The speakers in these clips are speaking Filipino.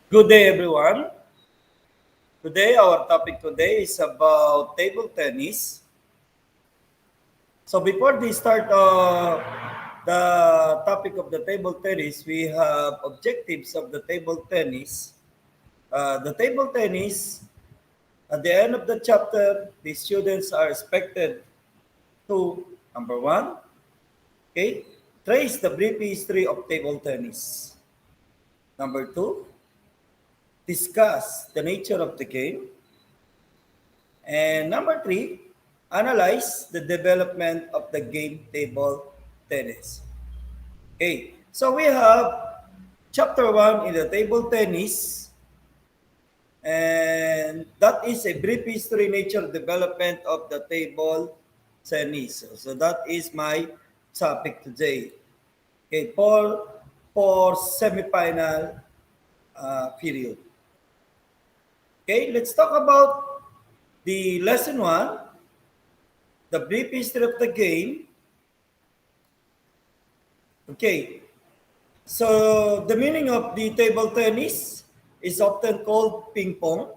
Good day, everyone. Our topic today is about table tennis. So before we start the topic of the table tennis, we have objectives of the table tennis. The table tennis, at the end of the chapter, the students are expected to, number one, okay, trace the brief history of table tennis. Number two, discuss the nature of the game. And number three, analyze the development of the game table tennis. Okay, so we have chapter one in the table tennis, and that is a brief history, nature, development of the table tennis. So that is my topic today. Okay, for semifinal period. Okay, let's talk about the lesson one, the brief history of the game. Okay, so the meaning of the table tennis is often called ping pong.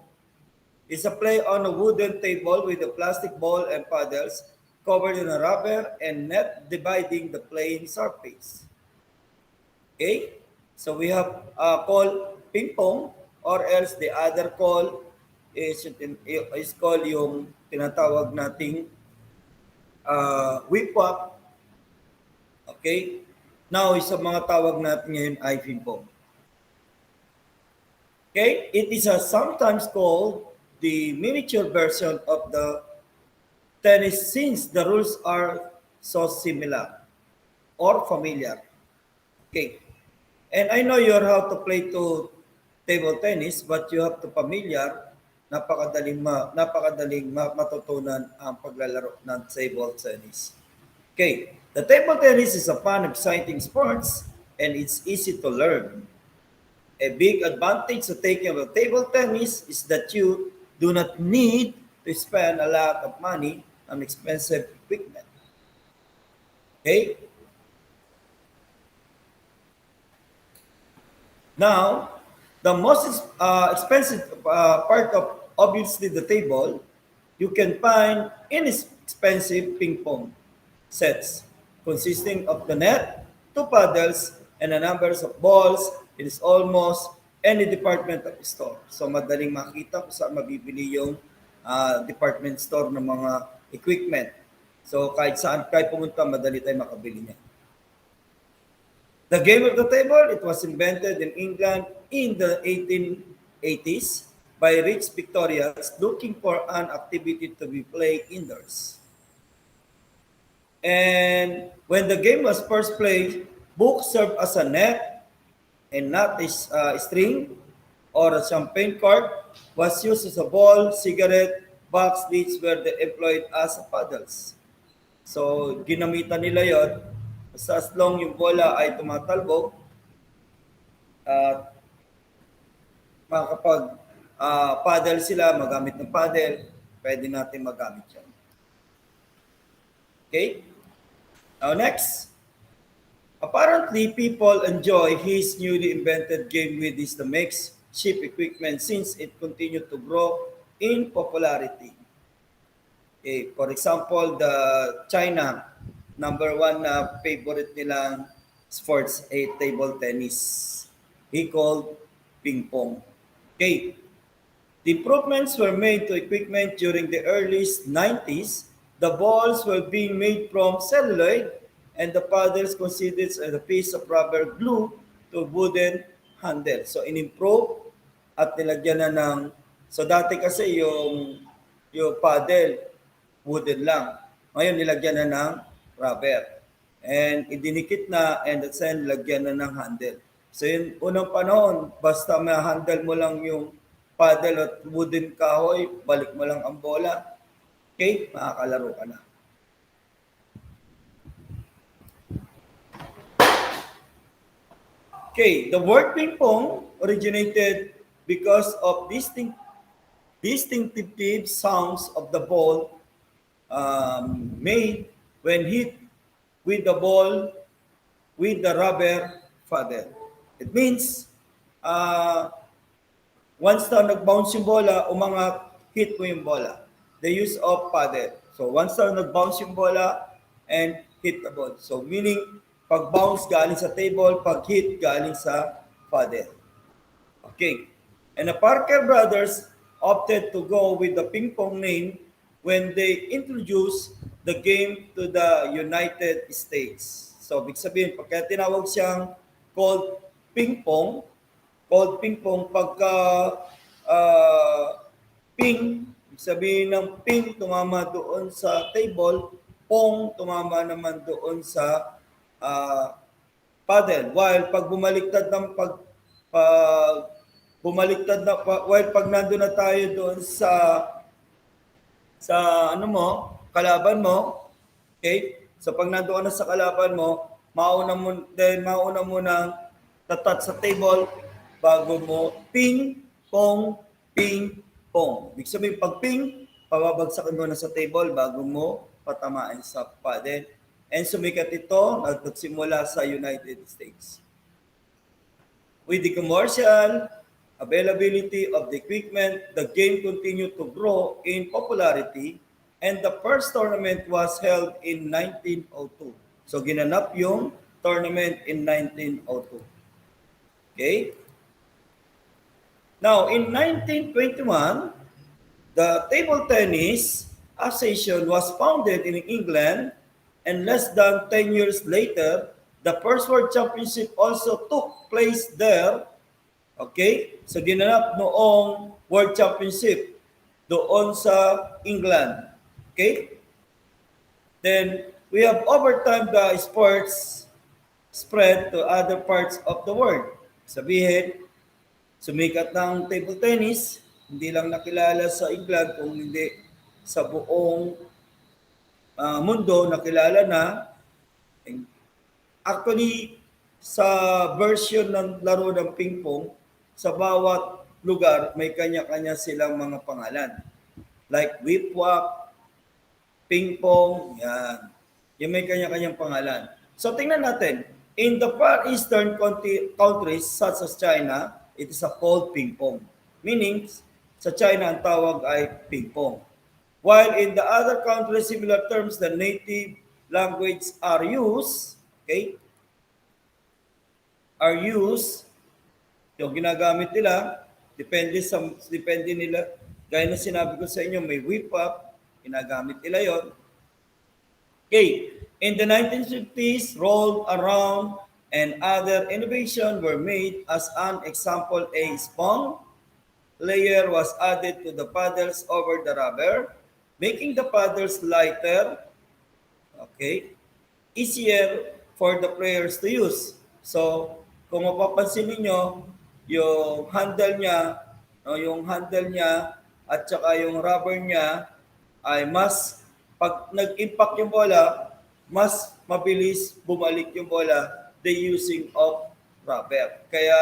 It's a play on a wooden table with a plastic ball and paddles covered in a rubber and net dividing the playing surface. Okay, so we have called ping pong, or else the other call is called yung tinatawag nating whip up. Okay, now isa mga tawag natin ngayon ay ping pong. Okay, it is sometimes called the miniature version of the tennis since the rules are so similar or familiar. Okay, and I know you're how to play to table tennis, but you have to familiar. Napakadaling matutunan ang paglalaro ng table tennis. Okay, the table tennis is a fun, exciting sports, and it's easy to learn. A big advantage of taking up table tennis is that you do not need to spend a lot of money on expensive equipment. Okay? Now, the most expensive part of obviously the table, you can find inexpensive ping pong sets consisting of the net, two paddles, and a number of balls. It is almost any department of store. So madaling makita kung saan mabibili yung department store ng mga equipment. So kahit saan kayo pumunta, madali tayo makabili niya. The game of the table, it was invented in England in the 1880s by rich Victorians looking for an activity to be played indoors. And when the game was first played, books served as a net and not a string or a champagne cork was used as a ball, cigarette, box lids were employed as paddles. So, ginamitan nila yon basta as long yung bola ay tumatalbog at makakapag paddle sila, magamit ng paddle, pwede natin magamit yan. Okay? Now next, apparently people enjoy his newly invented game with his makeshift equipment since it continued to grow in popularity. Okay, for example, the China, number one na favorite nilang sports ay table tennis. He called ping pong. Okay, the improvements were made to equipment during the early 90s. The balls were being made from celluloid and the paddles considered as a piece of rubber glue to wooden handle. So in-improve at nilagyan na ng, so dati kasi yung paddle, wooden lang. Ngayon nilagyan na ng rubber. And idinikit na and at same nilagyan na ng handle. So yung unang panahon, basta ma-handle mo lang yung paddle at wooden kahoy, balik mo lang ang bola, okay, makakalaro ka na. Okay, the word ping pong originated because of distinctive sounds of the ball made when hit with the ball with the rubber paddle. It means Once na nag-bounce yung bola, umangat, hit mo yung bola. The use of paddle. So once na nag-bounce yung bola and hit the ball. So meaning, pag-bounce galing sa table, pag-hit galing sa paddle. Okay. And the Parker brothers opted to go with the ping pong name when they introduced the game to the United States. So, big sabihin, pagka tinawag siyang called ping pong pagka uh, ping, ibig sabihin ng ping tumama doon sa table, pong tumama naman doon sa uh, paddle. While pag bumaliktad ng pag bumaliktad na while pag nandoon na tayo doon sa ano mo, kalaban mo, okay? So pag nandoon na sa kalaban mo, mauna mo nang tatat sa table bago mo ping pong. Ibig sabihin pag ping, pababagsakin mo na sa table bago mo patamaan sa paddle. And sumikat ito nagsimula sa United States. With the commercial availability of the equipment, the game continued to grow in popularity and the first tournament was held in 1902. So ginanap yung tournament in 1902. Okay? Now, in 1921, the Table Tennis Association was founded in England, and less than 10 years later, the first World Championship also took place there. Okay? So ginanap noong World Championship doon sa England. Okay? Then we have over time the sports spread to other parts of the world. Sabihin, sumikat ng table tennis, hindi lang nakilala sa England, kung hindi sa buong mundo nakilala na. Actually, sa version ng laro ng ping pong, sa bawat lugar may kanya-kanya silang mga pangalan. Like whip-wap, ping pong, yan. Yung may kanya-kanyang pangalan. So tingnan natin, in the Far Eastern countries such as China, it is a called ping pong. Meaning, sa China ang tawag ay ping pong. While in the other countries, similar terms, the native language are used, okay? Are used, yung ginagamit nila, depende nila. Gaya na sinabi ko sa inyo, may whip up, ginagamit nila yon. Okay, in the 1950s, rolled around and other innovation were made. As an example, a spong layer was added to the paddles over the rubber, making the paddles lighter, okay, easier for the players to use. So, kung mapapansin niyo yung handle niya, no, yung handle niya at saka yung rubber niya ay mas pag nag-impact yung bola, mas mabilis bumalik yung bola the using of rubber. Kaya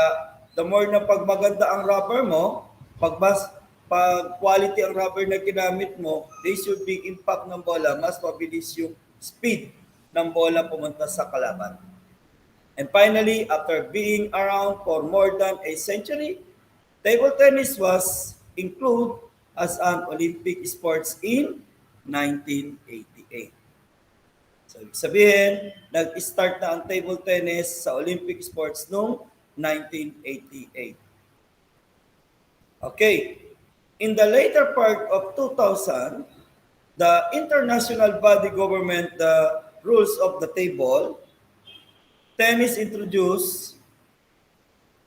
the more na pag maganda ang rubber mo, pag quality ang rubber na ginamit mo, they should be impact ng bola, mas mabilis yung speed ng bola pumunta sa kalaban. And finally, after being around for more than a century, table tennis was included as an Olympic sports in 1988. So, sabihin, nag-start na ang table tennis sa Olympic sports noong 1988. Okay. In the later part of 2000, the international body government the rules of the table tennis introduced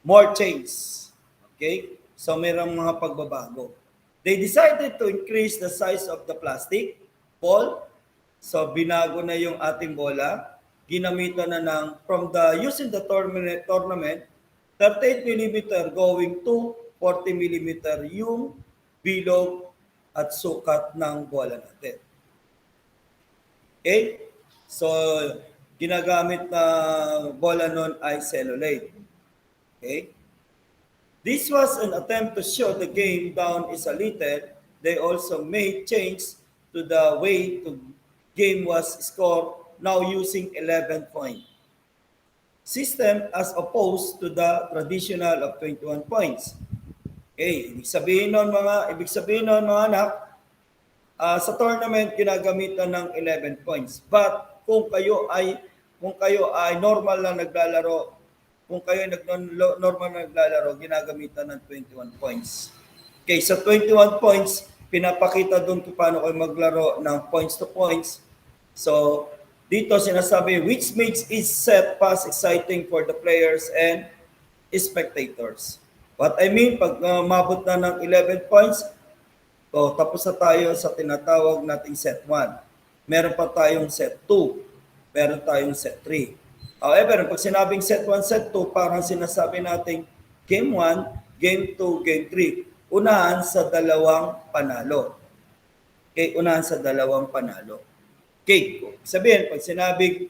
more changes. Okay? So, mayroong mga pagbabago. They decided to increase the size of the plastic ball. So, binago na yung ating bola. Ginamitan na ng, from the using the tournament, 38mm going to 40mm yung bilog at sukat ng bola natin. Okay? So, ginagamit na bola nun ay cellulite. Okay? This was an attempt to show the game down is a little. They also made change to the way the game was scored, now using 11-point system as opposed to the traditional of 21 points. Okay, ibig sabihin nun mga anak, sa tournament ginagamitan ng 11 points. But kung kayo ay normal na naglalaro, kung kayo normal na naglalaro, ginagamitan ng 21 points. Okay, sa 21 points, pinapakita doon kung paano kayo maglaro ng points to points. So, dito sinasabi, which makes each set pass exciting for the players and spectators. What I mean, pag mabot na ng 11 points, so tapos na tayo sa tinatawag nating set 1. Meron pa tayong set 2. Meron tayong set 3. However, pag sinabing set 1, set 2, parang sinasabi nating game 1, game 2, game 3. Unahan sa dalawang panalo. Okay, unahan sa dalawang panalo. Okay, sabihin, pag sinabing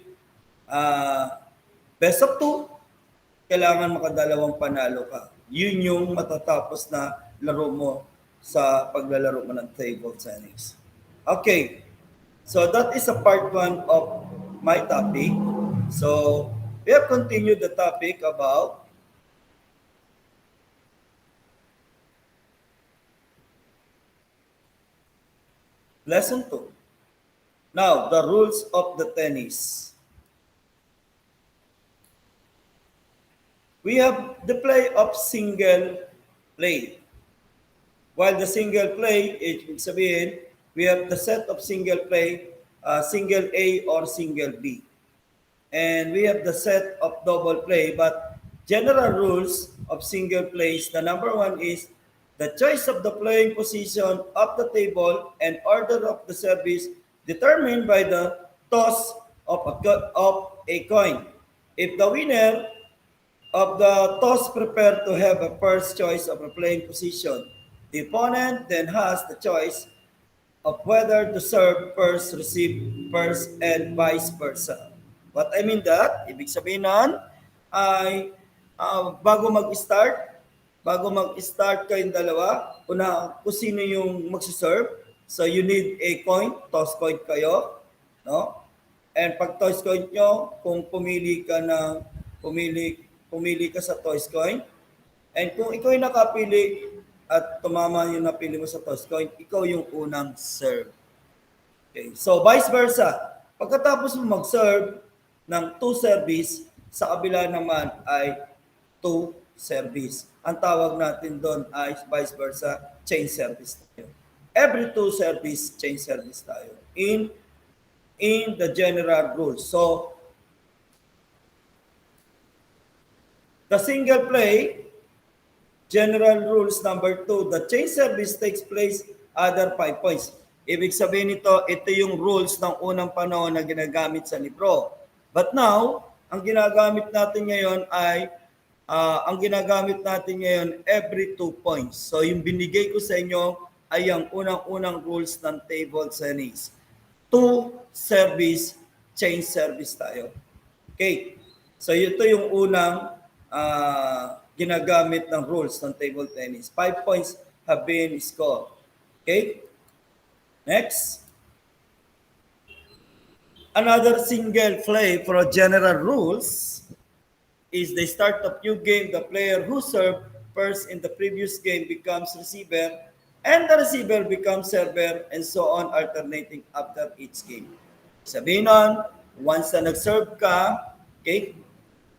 best of 2, kailangan makadalawang panalo ka. Yun yung matatapos na laro mo sa paglalaro mo ng table tennis. Okay, so that is a part 1 of my topic. So, we have continued the topic about lesson 2. Now, the rules of the tennis. We have the play of single play. While the single play, ibig sabihin, we have the set of single play, single A or single B. And we have the set of double play, but general rules of single plays, the number 1 is the choice of the playing position of the table and order of the service determined by the toss of a coin. If the winner of the toss prepare to have a first choice of a playing position, the opponent then has the choice of whether to serve first, receive first, and vice versa. What I mean that, ibig sabihin nun, ay bago mag-start kayong dalawa, kung sino yung magsiserve, so you need a coin, toss coin kayo, no? And pag toss coin nyo, kung pumili ka sa toss coin, and kung ikaw yung nakapili at tumama yung napili mo sa toss coin, ikaw yung unang serve. Okay. So vice versa, pagkatapos mo mag-serve ng 2 service, sa kabila naman ay 2 service. Ang tawag natin doon ay vice versa, chain service tayo. Every 2 service, chain service tayo in the general rules. So, the single play, general rules number 2, the chain service takes place other 5 points. Ibig sabihin nito, ito yung rules ng unang panahon na ginagamit sa libro. But now, ang ginagamit natin ngayon ay every 2 points. So yung binigay ko sa inyo ay ang unang-unang rules ng table tennis. 2 service, chain service tayo. Okay. So ito yung unang ginagamit ng rules ng table tennis. 5 points have been scored. Okay? Next. Another single play for general rules is the start of new game. The player who served first in the previous game becomes receiver, and the receiver becomes server, and so on, alternating after each game. Sabihin nun, once na nag-serve ka, okay?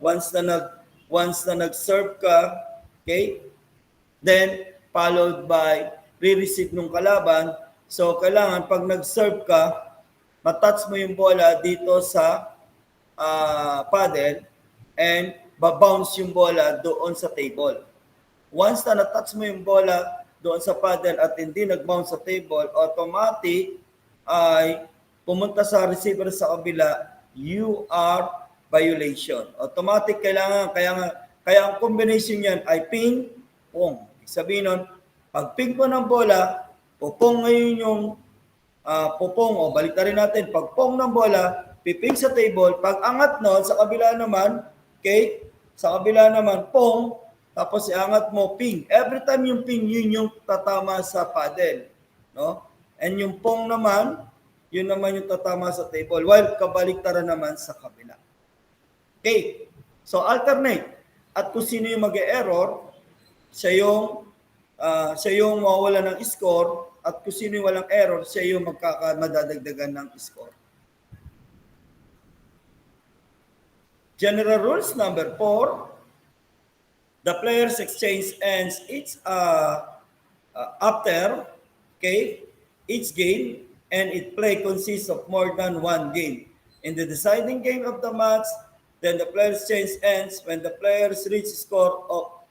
Once na nag-serve ka, okay? Then followed by re-receive ng kalaban. So kailangan pag nag-serve ka, matouch mo yung bola dito sa paddle and babounce yung bola doon sa table. Once na natouch mo yung bola doon sa paddle at hindi nag-bounce sa table, automatic ay pumunta sa receiver sa kabila, you are violation. Automatic kailangan, kaya ang combination yan ay ping, pong. Sabihin nun, pag ping po ng bola, pupong ngayon yung pupong, o balik rin natin, pag pong ng bola, piping sa table, pag angat nun, sa kabila naman, okay, sa kabila naman, pong, tapos iangat mo, ping. Every time yung ping, yun yung tatama sa paddle. No? And yung pong naman, yun naman yung tatama sa table, while kabaliktaran naman sa kabila. Okay, so alternate. At kung sino yung mag-error, siya yung siya yung mawawala ng score at kung sino yung walang error, siya yung madadagdagan ng score. General rules number 4. The players exchange ends after, okay, each game, and it play consists of more than one game. In the deciding game of the match, then the players change ends when the players reach score of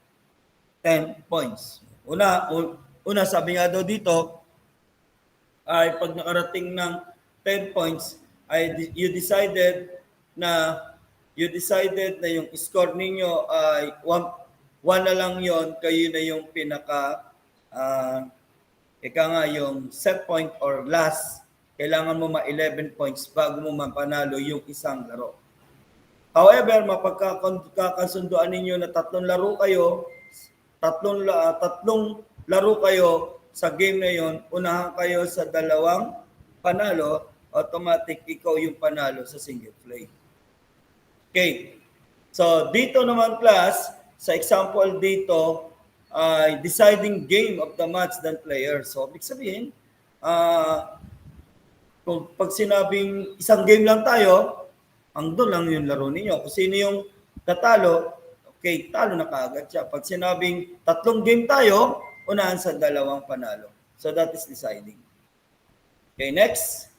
10 points. Una sabi nga daw dito, ay pag nakarating ng 10 points, ay na you decided na yung score ninyo ay 1 na lang yon, kayo na yung pinaka yung set point or last, kailangan mo ma-11 points bago mo mapanalo yung isang laro. However, mapagkakasunduan ninyo na tatlong laro kayo sa game na yon, unahan kayo sa dalawang panalo, automatic ikaw yung panalo sa single play. Okay. So, dito naman class, sa example dito, deciding game of the match than player. So, ibig sabihin, kung pag sinabing isang game lang tayo, doon lang yung laro ninyo. Kung sino yung tatalo, okay, talo na kaagad siya. Pag sinabing 3 game tayo, unahan sa dalawang panalo. So that is deciding. Okay, next.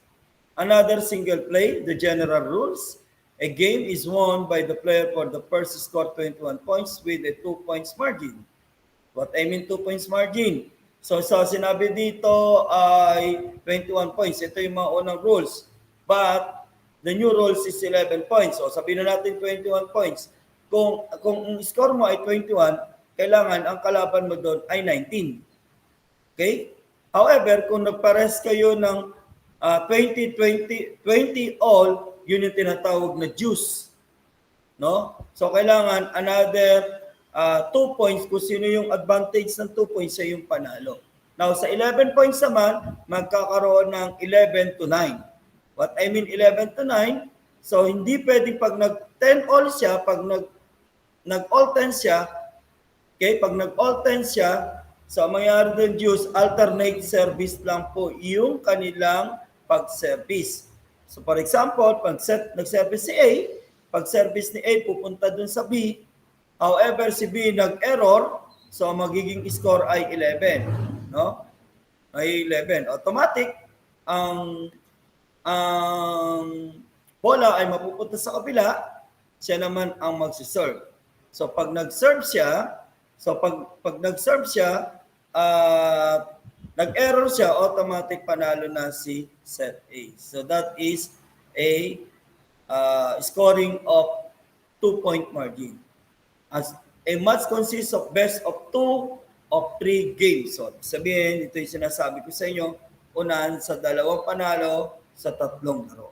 Another single play, the general rules. A game is won by the player for the first score 21 points with a 2 points margin. What I mean 2 points margin? So sinabi dito ay 21 points. Ito yung mga unang rules. But the new rules is 11 points. So sabihin na natin 21 points. Kung ang score mo ay 21, kailangan ang kalaban mo doon ay 19. Okay? However, kung nagpares kayo ng 20 all, yun yung tinatawag na juice. No? So kailangan another 2 points kung sino yung advantage ng 2 points siya yung panalo. Now sa 11 points naman, magkakaroon ng 11 to 9. What I mean 11 to 9, so hindi pwedeng pag nag-10 all siya, pag nag-all 10 siya, okay, pag nag-all 10 siya, so mangyari ng juice, alternate service lang po yung kanilang pag-service. So for example, pag nag-service si A, pag service ni A pupunta dun sa B, however si B nag-error, so magiging score ay 11, no? Ay 11. Automatic ang bola ay mapupunta sa kabila, siya naman ang magsi-serve. So pag nag-serve siya, nag-error siya, automatic panalo na si set A. So that is a scoring of 2-point margin. As a match consists of best of 2 of 3 games. So sabihin, ito yung sinasabi ko sa inyo, unahan sa 2 panalo sa 3 laro.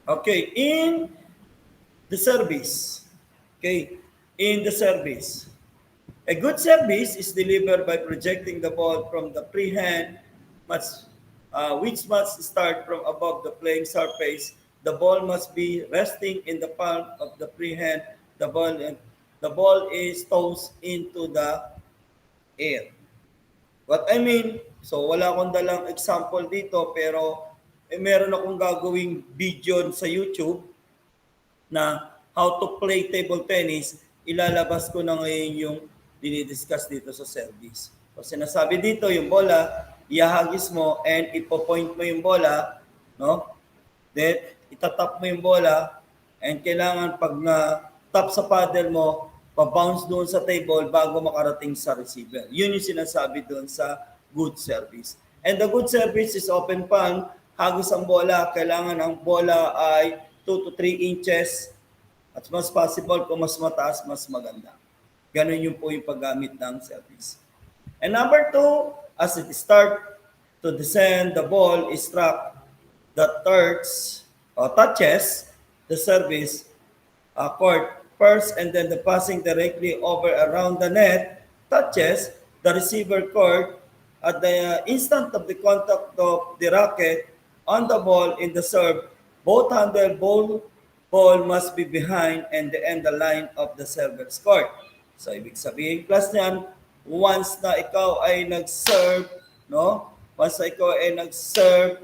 Okay, in the service. Okay, in the service. A good service is delivered by projecting the ball from the freehand, which must start from above the playing surface. The ball must be resting in the palm of the freehand. The ball is tossed into the air. What I mean, so wala akong dalang example dito, pero meron akong gagawing video sa YouTube na how to play table tennis. Ilalabas ko na ngayon yung dinidiscuss dito sa service. So sinasabi dito, yung bola, ihahagis mo and ipo-point mo yung bola, no? Then itatap mo yung bola and kailangan pag na-tap sa paddle mo, pa-bounce doon sa table bago makarating sa receiver. Yun yung sinasabi doon sa good service. And the good service is open palm, hagis ang bola, kailangan ang bola ay 2 to 3 inches at mas possible kung mas mataas, mas maganda. Ganun yung po yung paggamit ng service. And number 2, as it start to descend, the ball is struck that touches the service court first, and then the passing directly over around the net touches the receiver court at the instant of the contact of the racket on the ball in the serve. Both handle ball must be behind and the end the line of the server's court. So, ibig sabihin, plus niyan, once na ikaw ay nag-serve, no? Once na ikaw ay nag-serve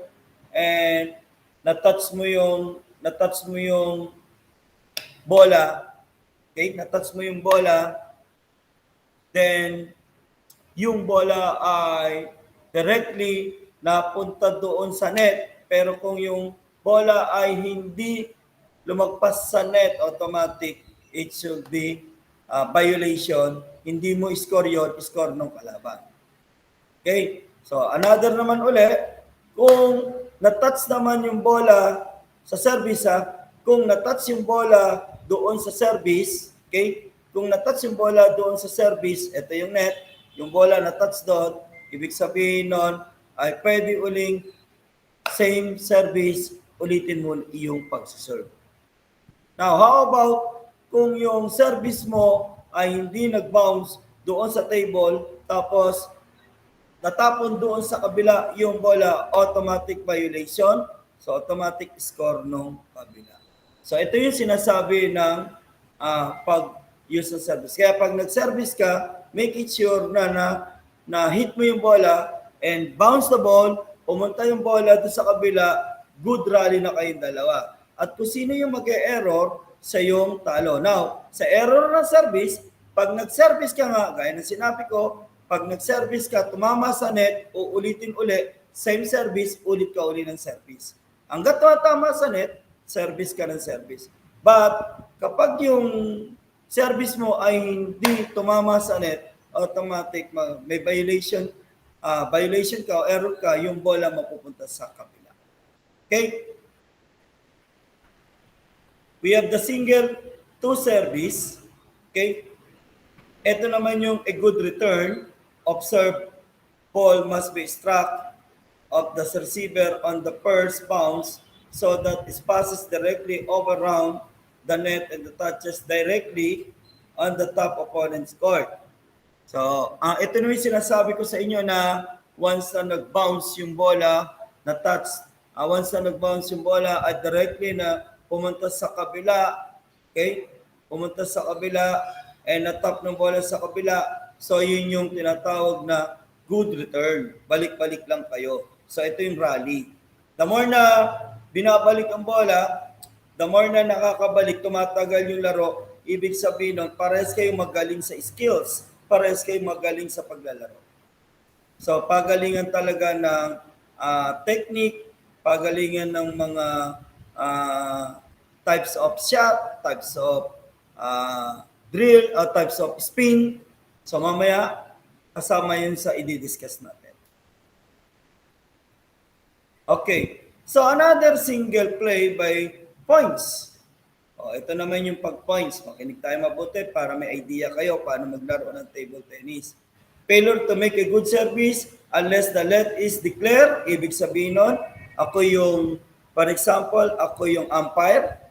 and na-touch mo yung bola, okay? Na-touch mo yung bola, then yung bola ay directly napunta doon sa net. Pero kung yung bola ay hindi lumagpas sa net, automatic, it should be violation. Hindi mo score yun, score ng kalaban. Okay? So, another naman uli, kung na-touch naman yung bola sa service, kung na-touch yung bola doon sa service, okay? Kung na-touch yung bola doon sa service, ito yung net, yung bola na-touch doon, ibig sabihin nun, ay pwede uling same service, ulitin mo yung pag-serve. Now, how about kung yung service mo ay hindi nag-bounce doon sa table, tapos natapon doon sa kabila yung bola, automatic violation. So, automatic score nung kabila. So, ito yung sinasabi ng pag-use ng service. Kaya pag nag-service ka, make it sure na hit mo yung bola and bounce the ball, pumunta yung bola doon sa kabila, good rally na kayong dalawa. At kung sino yung mag-e-error, sa yung talo. Now, sa error ng service, pag nag-service ka nga, gaya ng sinabi ko, pag nag-service ka, tumama sa net, uulitin uli, same service, ulit ka uli ng service. Hanggat tama sa net, service ka ng service. But, kapag yung service mo ay hindi tumama sa net, automatic, may violation ka o error ka, yung bola mapupunta sa kabila. Okay? We have the single two service. Okay? Ito naman yung a good return. Observe, ball must be struck of the receiver on the first bounce so that it passes directly over around the net and touches directly on the top opponent's court. So, ito naman yung sinasabi ko sa inyo na once na nag-bounce yung bola, once na nag-bounce yung bola at directly na pumunta sa kabila, okay? Pumunta sa kabila and natap ng bola sa kabila. So, yun yung tinatawag na good return. Balik-balik lang kayo. So, ito yung rally. The more na binabalik ang bola, the more na nakakabalik, tumatagal yung laro, ibig sabihin nun, parehas kayong magaling sa skills. Parehas kayong magaling sa paglalaro. So, pagalingan talaga ng technique, pagalingan ng mga types of shot, types of drill, types of spin. So mamaya, kasama yun sa i-discuss natin. Okay. So another single play by points. Ito naman yung pag-points. Makinig tayo mabuti para may idea kayo paano maglaro ng table tennis. Failure to make a good service unless the let is declared. Ibig sabihin nun, ako yung, for example, ako yung umpire,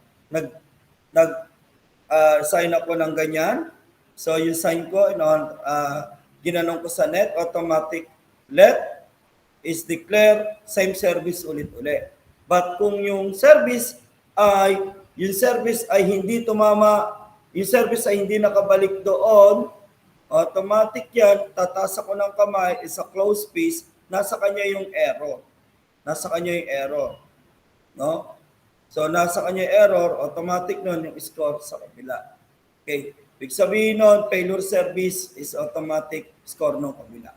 sign ako ng ganyan. So yung sign ko, ginanong ko sa net, automatic let is declared, same service ulit-ulit. But kung yung service ay hindi tumama, yung service ay hindi nakabalik doon, automatic yan, tataas ako ng kamay, is a closed space, nasa kanya yung error. Nasa kanya yung error. No? So, nasa kanya yung error, automatic nun yung score sa kabila. Okay. Ibig sabihin nun, failure service is automatic score ng kabila.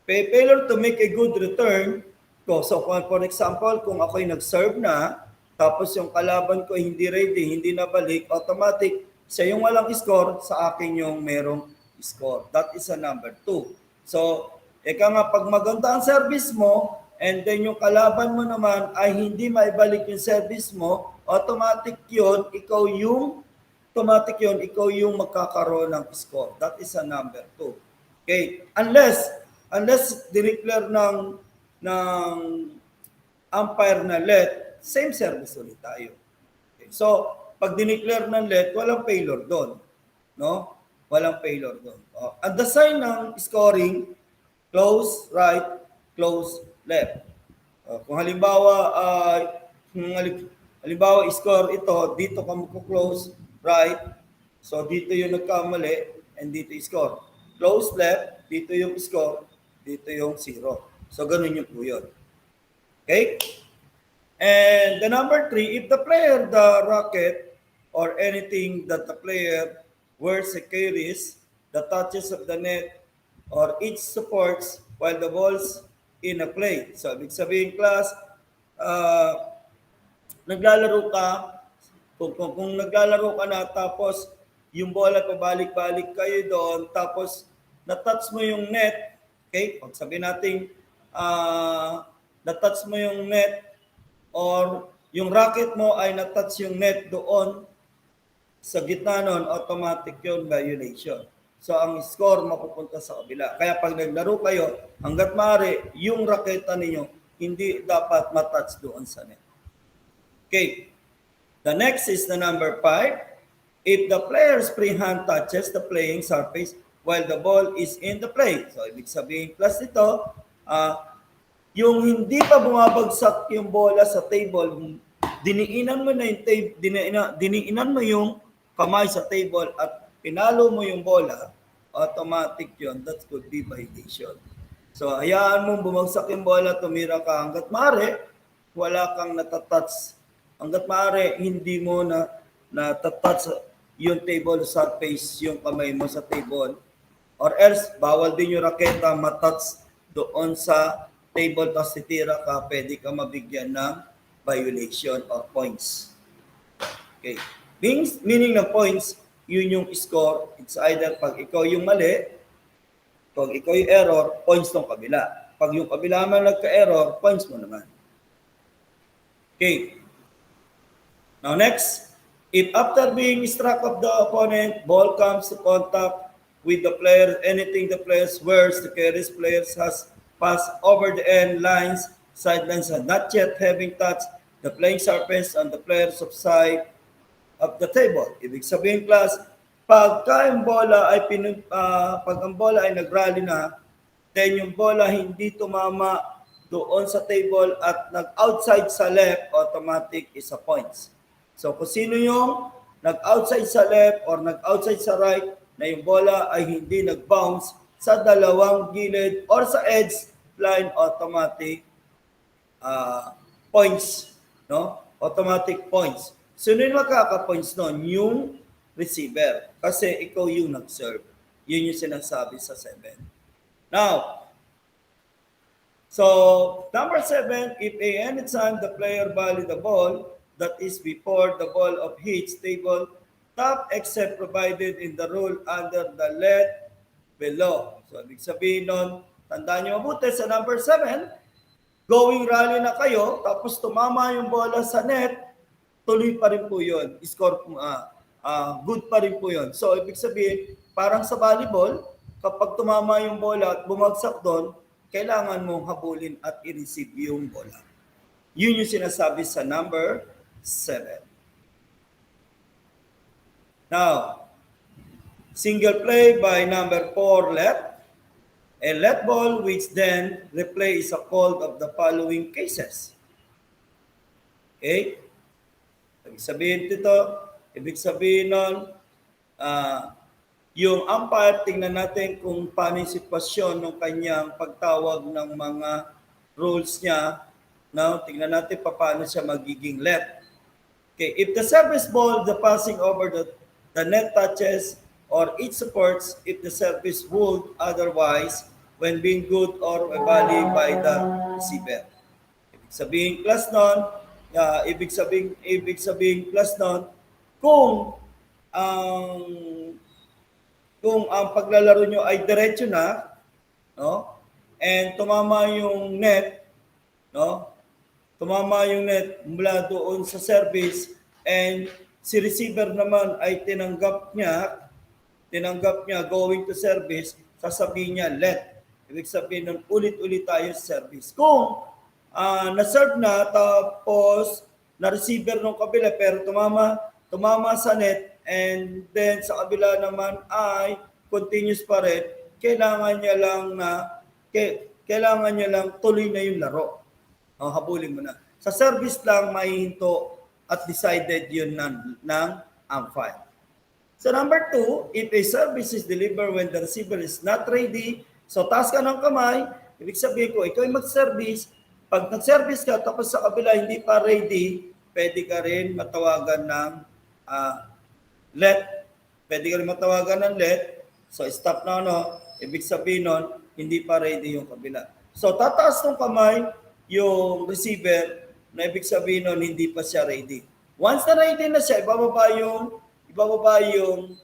Failure to make a good return, so for example, kung ako'y nag-serve na, tapos yung kalaban ko hindi ready, hindi nabalik, automatic, siya yung walang score, sa akin yung merong score. That is a number 2. So, eka nga, pag maganda ang service mo, and then yung kalaban mo naman ay hindi maibalik yung service mo, automatic yun, ikaw yung magkakaroon ng score. That is a number 2. Okay? Unless dineclare ng umpire na let, same service ulit tayo. Okay. So, pag dineclare ng let, walang failure doon. No? Walang failure doon. At the sign ng scoring, close right, close left. Kung halimbawa, Halimbawa, score ito, dito ka magko-close right. So dito yung nagkamali and dito yung score. Close left, dito yung score, dito yung 0. So ganun yung po yun. Okay? And the number 3, if the player, the racket, or anything that the player wears carries, the touches of the net, or each supports while the ball's in a play. So, ibig sabihin, class, uh, naglalaro ka, kung naglalaro ka na tapos yung bola pabalik-balik kayo doon, tapos na-touch mo yung net, okay? Pag sabihin natin, na-touch mo yung net or yung racket mo ay na-touch yung net doon sa gitna nun, automatic yun violation. So ang score mapupunta sa kabila. Kaya pag naglaro kayo, hanggat maaari, yung raketa ninyo hindi dapat matouch doon sa net. Okay. The next is the number 5. If the player's free hand touches the playing surface while the ball is in the play. So ibig sabihin plus ito, yung hindi pa bumabagsak yung bola sa table, diniinan mo na yung diniinan mo yung kamay sa table at pinalo mo yung bola, automatic yun. That could be violation. So, hayaan mong bumagsak yung bola, tumira ka hanggat maaari, wala kang natatouch. Hanggat maaari, hindi mo na natatouch yung table surface, yung kamay mo sa table. Or else, bawal din yung raketa matouch doon sa table tapos titira ka, pwede ka mabigyan ng violation or points. Okay. Meaning ng points, yun yung score. It's either pag ikaw yung mali, pag ikaw yung error, points ng kabila. Pag yung kabila man nagka-error, points mo naman. Okay. Now next, if after being struck of the opponent, ball comes to contact with the player, anything the player wears, the carries players has passed over the end lines, sidelines, and not yet having touched the playing surface on the player's side of the table. Ibig sabihin, class, pagka yung bola ay pag ang bola ay nagrally na, then yung bola hindi tumama doon sa table at nag-outside sa left, automatic is a points. So kung sino yung nag-outside sa left or nag-outside sa right, na yung bola ay hindi nag-bounce sa dalawang gilid or sa edge line, automatic points, no? Automatic points. Sino yung makaka-points nun? Yung receiver. Kasi ikaw yung nag-serve. Yun yung sinasabi sa 7. Now, so number 7, if any time the player volley the ball that is before the ball of hits table, top except provided in the rule under the lead below. So, ibig sabihin nun, tandaan nyo mabuti sa number 7, going rally na kayo, tapos tumama yung bola sa net, tuloy pa rin po yun. Score, good pa rin po yun. So, ibig sabihin, parang sa volleyball, kapag tumama yung bola at bumagsak doon, kailangan mong habulin at i-receive yung bola. Yun yung sinasabi sa number 7. Now, single play by number 4 left. A let ball which then replay is a called of the following cases. Okay? Ibig sabihin nun, yung umpire, tingnan natin kung paano yung sitwasyon ng kanyang pagtawag ng mga rules niya. Now, tingnan natin paano siya magiging left. Okay, if the service ball, the passing over the net touches or it supports if the service would otherwise when being good or volley by the receiver. Ibig sabihin plus nun, ibig sabihin plus nun, kung ang paglalaro nyo ay diretso na, no? And tumama yung net, no? Tumama yung net mula doon sa service and si receiver naman ay tinanggap niya going to service, sasabihin niya let. Ibig sabihin nun, ulit-ulit tayo sa service. Kung na-serve na tapos na-receiver ng kabila pero tumama sa net and then sa kabila naman ay continuous pa rin, kailangan niya lang tuloy na yung laro. Habulin mo na. Sa service lang, mahihinto at decided yun ng umpire. So number 2, if a service is delivered when the receiver is not ready, so taas ka ng kamay, ibig sabihin ko, ikaw ay mag-service, pag nag-service ka tapos sa kabila hindi pa ready, pwede ka rin matawagan ng let. Pwede ka rin matawagan ng let. So stop na ibig sabihin nun, hindi pa ready yung kabila. So tataas ng kamay yung receiver na ibig sabihin nun, hindi pa siya ready. Once na ready na siya, ibababa yung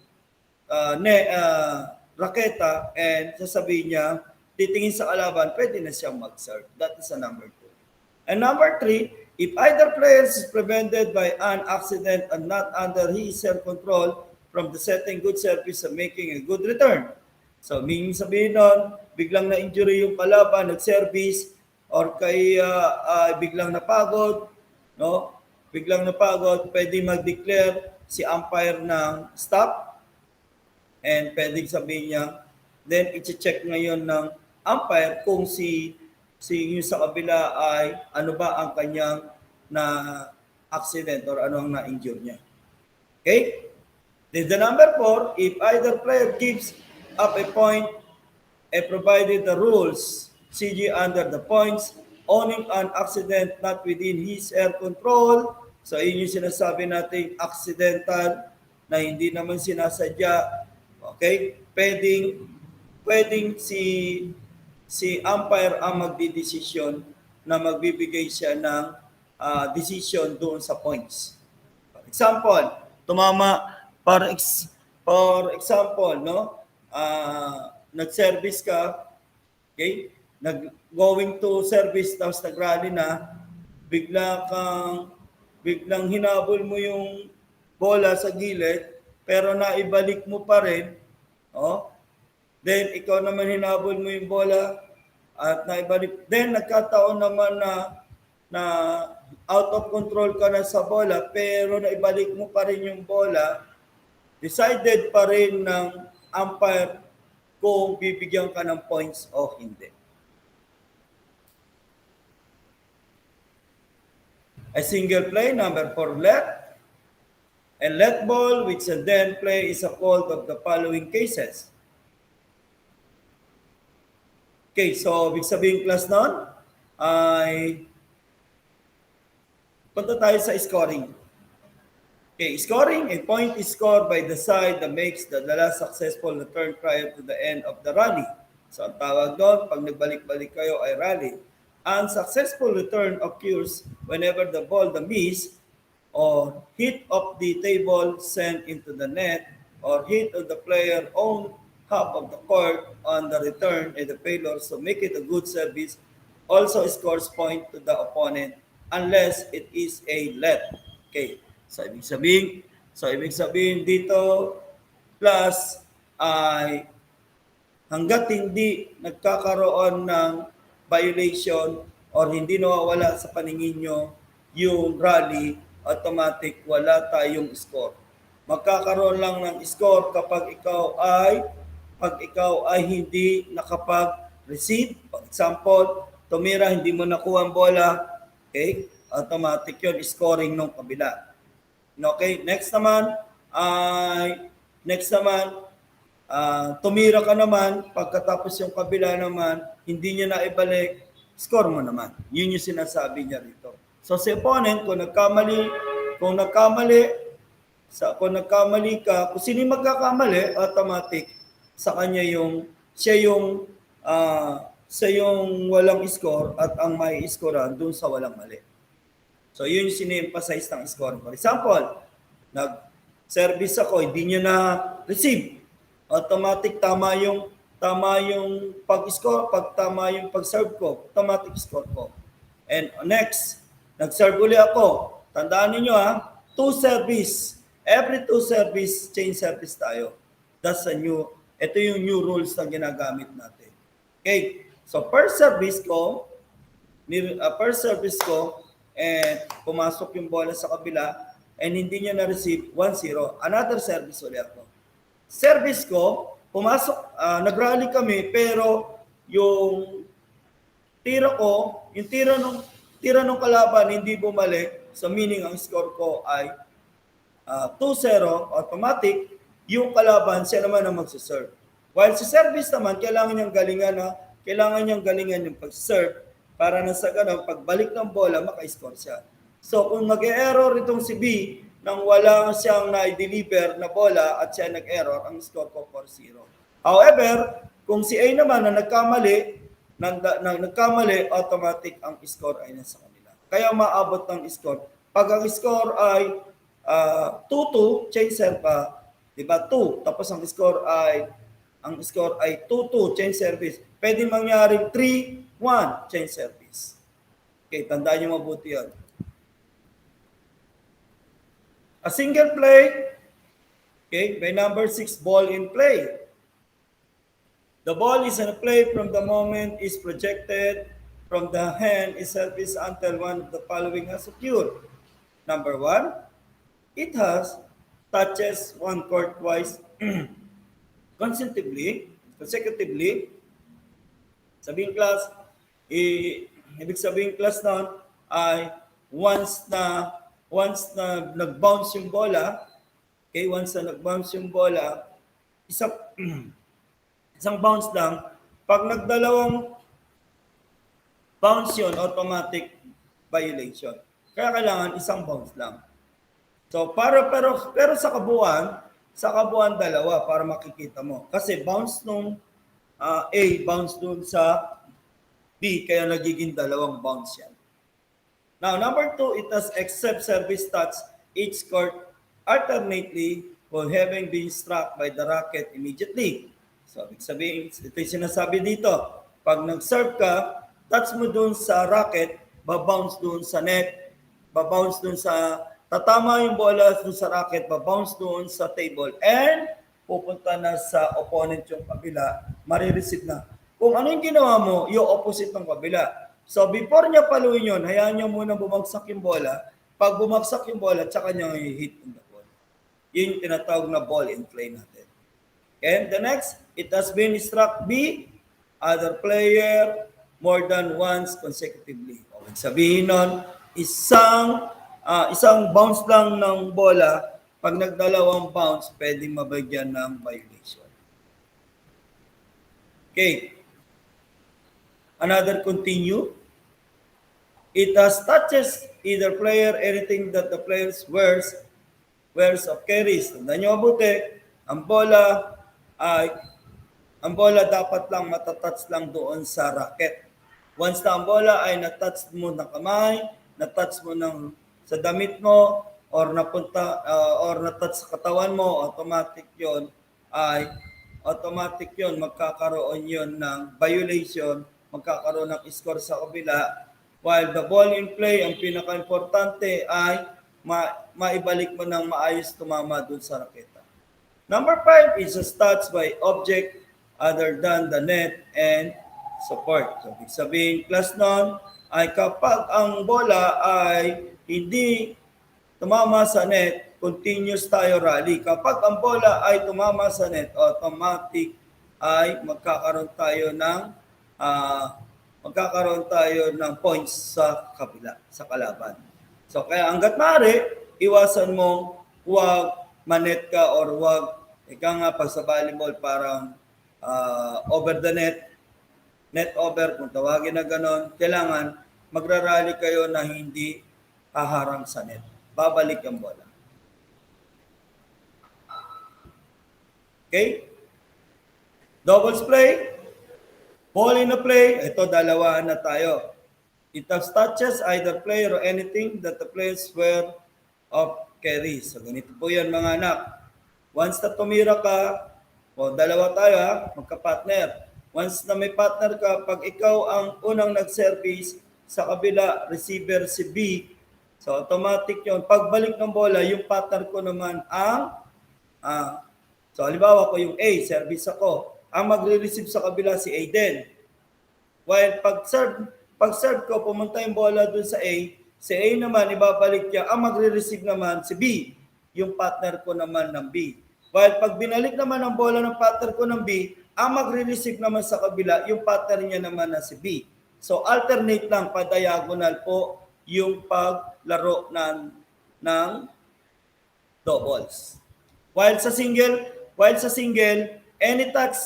raketa and sasabihin niya, titingin sa kalaban, pwede na siyang mag-serve. That is a number 2. And number 3, if either player is prevented by an accident and not under his self-control from the setting good service and making a good return. So, meaning sabihin nun, biglang na-injury yung kalaban, nag-service, or biglang napagod, biglang napagod, pwede mag-declare si umpire ng stop, and pwede sabihin niya, then i-check ngayon ng umpire kung yung sa kabila ay ano ba ang kanyang na accident or ano ang na-injure niya. Okay? Then the number 4, if either player gives up a point, provided the rules, CG under the points, owning an accident not within his air control. So, yun yung sinasabi natin accidental na hindi naman sinasadya. Okay? Pwedeng si umpire ang magdidesisyon na magbibigay siya ng decision doon sa points. For example, for example, nag-service ka, okay? Going to service, tapos nag-rally na, biglang hinabol mo yung bola sa gilid, pero naibalik mo pa rin, then ikaw naman hinabol mo yung bola at naibalik, then nagkataon naman na out of control ka na sa bola, pero naibalik mo pa rin yung bola, decided pa rin ng umpire kung bibigyan ka ng points o hindi. A single play, number 4, let. And let ball, which a then play is a fault of the following cases. Okay, so ibig sabihin class nun ay punta tayo sa scoring. Okay, scoring, a point is scored by the side that makes the last successful return prior to the end of the rally. So ang tawag doon, pag nagbalik-balik kayo ay rally. Unsuccessful return occurs whenever the ball, the miss, or hit of the table sent into the net, or hit of the player own half of the court on the return and the failure, so make it a good service, also scores point to the opponent unless it is a let. Okay, so ibig sabihin dito plus ay hanggat hindi nagkakaroon ng violation or hindi nawawala sa paningin nyo yung rally, automatic wala tayong score. Magkakaroon lang ng score kapag ikaw ay hindi nakapag-receive. For example, tumira, hindi mo nakuha ang bola, okay? Automatic yun, scoring ng kabila. Okay, next naman, tumira ka naman, pagkatapos yung kabila naman, hindi niya na ibalik, score mo naman. Yun yung sinasabi niya rito. So si opponent, kung nagkamali ka, kung sino magkakamali, automatic sa kanya siya yung walang score at ang may scorean dun sa walang mali. So yun yung sine-emphasize ng score. For example, nag-service ako, hindi niya na-receive. Automatic tama yung pag-score, pag tama yung pag-serve ko, automatic score ko. And next, nag-serve uli ako. Tandaan niyo 2 service. Every 2 service, change service tayo. Ito yung new rules na ginagamit natin. Okay, so per service ko, and pumasok yung bola sa kabila, and hindi niya na-receive, 1-0, another service ulit ako. Service ko, pumasok, nag-rally kami, pero yung tira ng kalaban hindi bumalik, So meaning ang score ko ay 2-0, automatic, yung kalaban, siya naman ang magsiserve. While si service naman, kailangan niyang galingan yung pag-serve para na sa ganun, pagbalik ng bola, maka-score siya. So kung mag-error itong si B, nang wala siyang na-deliver na bola at siya nag-error, ang score ko 4-0. However, kung si A naman na nagkamali, automatic ang score ay nasa kanila. Kaya maabot ng score. Pag ang score ay 2-2, change serve pa, di ba? 2, tapos ang score ay 2-2, change service. Pwede mangyaring 3-1, change service. Okay, tandaan niyo mabuti 'yan. A single play, okay, by number 6, ball in play. The ball is in a play from the moment is projected from the hand is service until one of the following has occurred. Number 1, it has touches one court twice consecutively. Sabihin class, ibig sabihin class nun ay once na nag-bounce yung bola, okay, once na nag-bounce yung bola, isang bounce lang, pag nagdalawang bounce yun, automatic violation. Kaya kailangan isang bounce lang. So pero sa kabuuan dalawa para makikita mo. Kasi bounce nung A, bounce dun sa B, kaya nagiging dalawang bounce yan. Now, number 2, it has except service touch each court alternately while having been struck by the racket immediately. So, ibig sabihin, ito yung sinasabi dito. Pag nag-serve ka, touch mo dun sa racket, babounce dun sa net, babounce dun sa, tatama yung bola dun sa racket, babounce dun sa table, and pupunta na sa opponent yung kabila, marireceive na. Kung ano yung ginawa mo, yung opposite ng kabila. So before niya paluin yun, hayaan niya muna bumagsak yung bola. Pag bumagsak yung bola, tsaka niya i-hit in the ball. Yun yung tinatawag na ball in play natin. And the next, it has been struck B, other player, more than once consecutively. O, sabihin nun, isang bounce lang ng bola, pag nagdalawang bounce, pwedeng mabagyan ng violation. Okay. Another continue. It has touches either player, anything that the player wears of carries. Tandaan nyo mabuti, ang bola dapat lang matatouch lang doon sa racket. Once na ang bola ay natouch mo ng kamay, natouch mo sa damit mo, or natouch sa katawan mo, automatic yon, magkakaroon yon ng violation, magkakaroon ng score sa kabila. While the ball in play, ang pinaka-importante ay maibalik mo ng maayos tumama dun sa raketa. Number 5 is a touch by object other than the net and support. So, ibig sabihin, class nun, ay kapag ang bola ay hindi tumama sa net, continuous tayo rally. Kapag ang bola ay tumama sa net, automatic ay magkakaroon tayo ng points sa kabila, sa kalaban. So kaya hangga't maaari, iwasan mo huwag manet ka or huwag pag sa volleyball parang over the net over, kung tawagin na ganon, kailangan magrarally kayo na hindi haharang sa net. Babalik ang bola. Okay? Doubles play. Ball in a play. Ito, dalawa na tayo. It has touches either player or anything that the players wear of carry. So, ganito po yan mga anak. Once na tumira ka, dalawa tayo magka-partner. Once na may partner ka, pag ikaw ang unang nag-service, sa kabila, receiver si B, so automatic yon. Pagbalik ng bola, yung partner ko naman so halimbawa ko yung A, service ako. Ang magre-receive sa kabila si A din. While pag-serve ko, pumunta yung bola dun sa A, si A naman, ibabalik niya. Ang magre-receive naman si B, yung partner ko naman ng B. While pag binalik naman ang bola ng partner ko ng B, ang magre-receive naman sa kabila, yung partner niya naman na si B. So alternate lang, pa-diagonal po yung maglaro ng doubles. While sa single, any touch,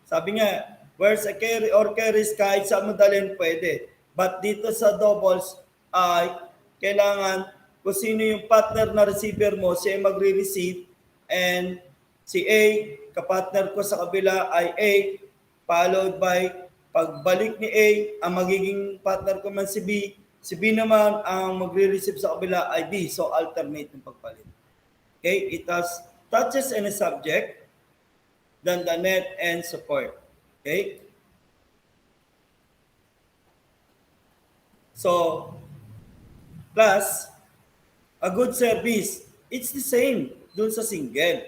sabi nga, where's a carry or carries kahit sa mo dalhin pwede. But dito sa doubles ay kailangan kung sino yung partner na receiver mo, siya magre-receive, and si A, kapartner ko sa kabila ay A, followed by pagbalik ni A, ang magiging partner ko man si B naman ang magre-receive sa kabila ay B. So alternate yung pagpalit. Okay, it has touches and a subject, then the net and support. Okay? So, plus, a good service, it's the same dun sa single.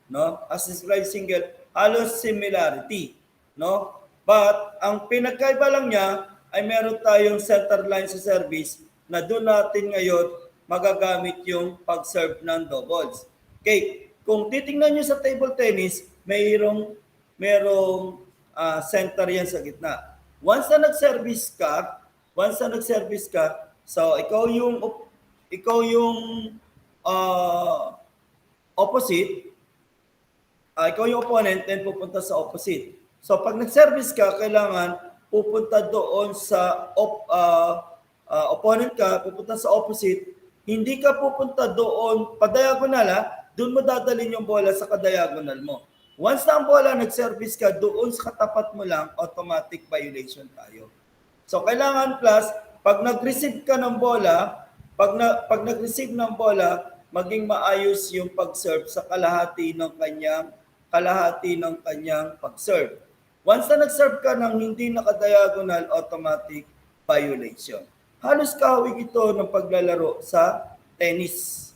No? As described single, halos similarity. No? But, ang pinagkaiba lang niya ay meron tayong center line sa service na doon natin ngayon magagamit yung pag-serve ng doubles. Okay, kung titingnan nyo sa table tennis, merong center yan sa gitna. Once na nag-service ka, so ikaw yung opposite, ikaw yung opponent, then pupunta sa opposite. So pag nag-service ka, kailangan pupunta doon sa opponent ka, pupunta sa opposite. Hindi ka pupunta doon pa-diagonal, doon mo dadalhin yung bola sa ka-diagonal mo. Once na ang bola, nag-service ka, doon sa katapat mo lang, automatic violation tayo. So kailangan plus, pag nag-receive ka ng bola, pag nag-receive ng bola, maging maayos yung pag-serve sa kalahati ng kanyang pag-serve. Once na nag-serve ka ng hindi naka-diagonal, automatic violation. Halos kahawig ito ng paglalaro sa tennis.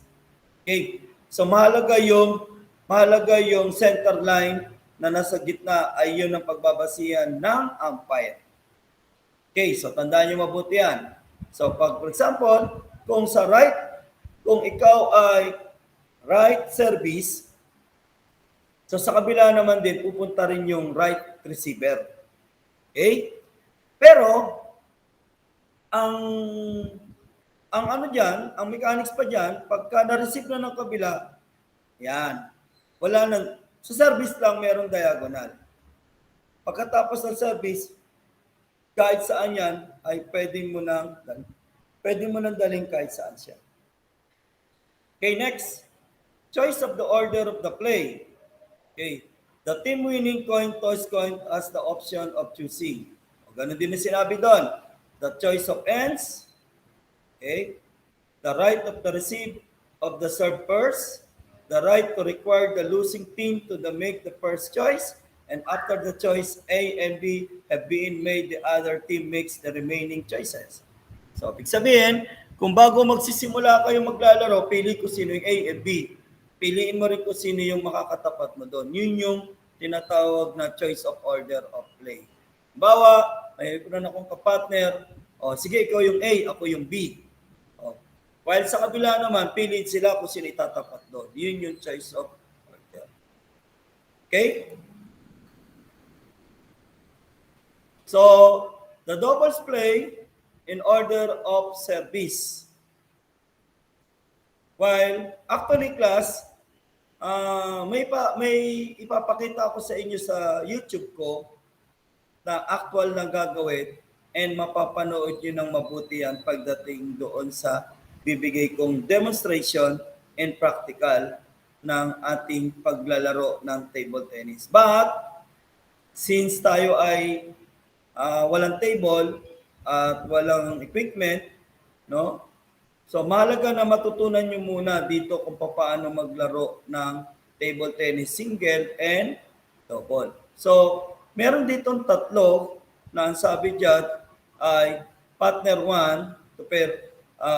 Okay. So mahalaga yung center line na nasa gitna ay yun ang pagbabasihan ng umpire. Okay, so tandaan niyo mabuti yan. So for example, kung ikaw ay right service, so sa kabila naman din pupunta rin yung right receiver. Okay? Pero ang mechanics pa diyan, pagka na-receive na ng kabila, yan. Wala nang sa service lang merong diagonal. Pagkatapos ng service, kahit saan yan ay pwede mo nang dalhin kahit saan siya. Okay, next. Choice of the order of the play. Okay. The team winning coin toss coin has the option of choosing. O, ganun din na sinabi doon. The choice of ends. Okay. The right of the receive of the serve first. The right to require the losing team to make the first choice. And after the choice A and B have been made, the other team makes the remaining choices. So, ibig sabihin, kung bago magsisimula kayo maglalaro, pili ko sino yung A and B. Piliin mo rin kung sino yung makakatapat mo doon. Yun yung tinatawag na choice of order of play. Bawa, may na akong kapartner, sige, ikaw yung A, ako yung B. While sa kabila naman, piliin sila kung sino itatapat doon. Yun yung choice of order. Okay? So, the doubles play in order of service. While actually class, may ipapakita ako sa inyo sa YouTube ko na actual na gagawin and mapapanood nyo ng mabuti yan pagdating doon sa bibigay kong demonstration and practical ng ating paglalaro ng table tennis. But, since tayo ay walang table at walang equipment, no? So mahalaga na matutunan nyo muna dito kung paano maglaro ng table tennis single and double. So meron ditong tatlo na ang sabi dyan ay partner 1 to pair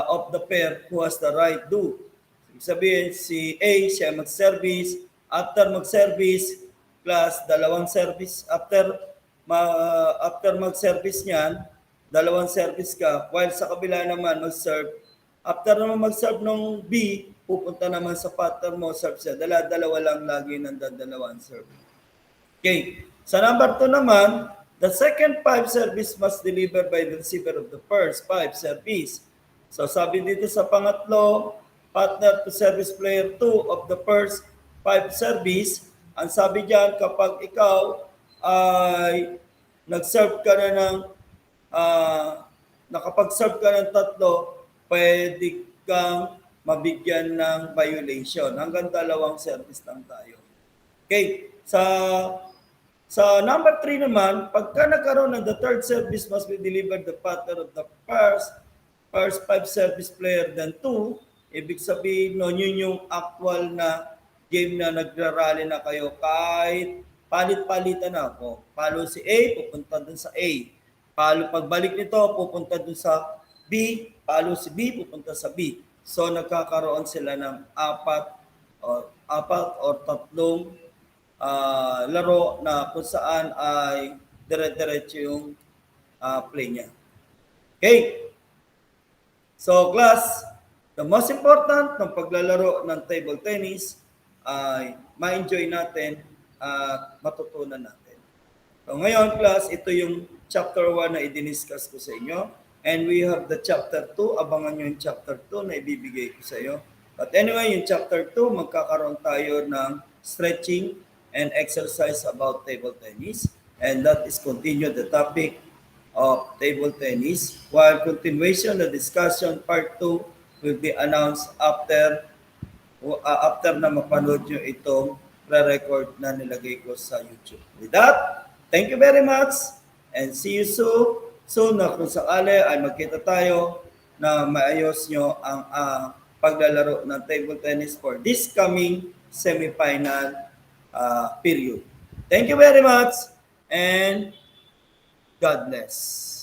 of the pair who has the right do. Ibig sabihin si A siya mag-service, after mag-service plus dalawang service, after mag-service niyan, dalawang service ka, while sa kabila naman mag-serve. After naman mag-serve ng B, pupunta naman sa partner mo, serve siya. Dalawa lang lagi ng dalawang serve. Okay. Sa number 2 naman, the second 5 service must deliver by the receiver of the first 5 service. So sabi dito sa pangatlo, partner to service player 2 of the first 5 service. Ang sabi diyan, kapag ikaw ay nag-serve ka na ng nakapag-serve ka ng tatlo, pwede kang mabigyan ng violation. Hanggang dalawang service lang tayo. Okay, sa number 3 naman, pagka nagkaroon ng the third service must be delivered the partner of the first 5 service player than 2, ibig sabihin no, yun yung actual na game na nagrarally na kayo kahit palit-palitan na ako. Palo si A, pupunta dun sa A. Palo pagbalik nito, pupunta dun sa B. Palo si B, pupunta sa B. So nagkakaroon sila ng apat or tatlong laro na kung saan ay dire-diretso yung play niya. Okay. So class, the most important ng paglalaro ng table tennis ay ma-enjoy natin at matutunan natin. So ngayon class, ito yung chapter 1 na i-discuss ko sa inyo. And we have the chapter 2. Abangan nyo yung chapter 2 na ibibigay ko sa iyo. But anyway, yung chapter 2, magkakaroon tayo ng stretching and exercise about table tennis. And that is continue the topic of table tennis. While continuation, the discussion part 2 will be announced after na mapanood nyo itong pre-record na nilagay ko sa YouTube. With that, thank you very much and see you soon na kung sakali ay magkita tayo na maayos nyo ang paglalaro ng table tennis for this coming semifinal period. Thank you very much and God bless.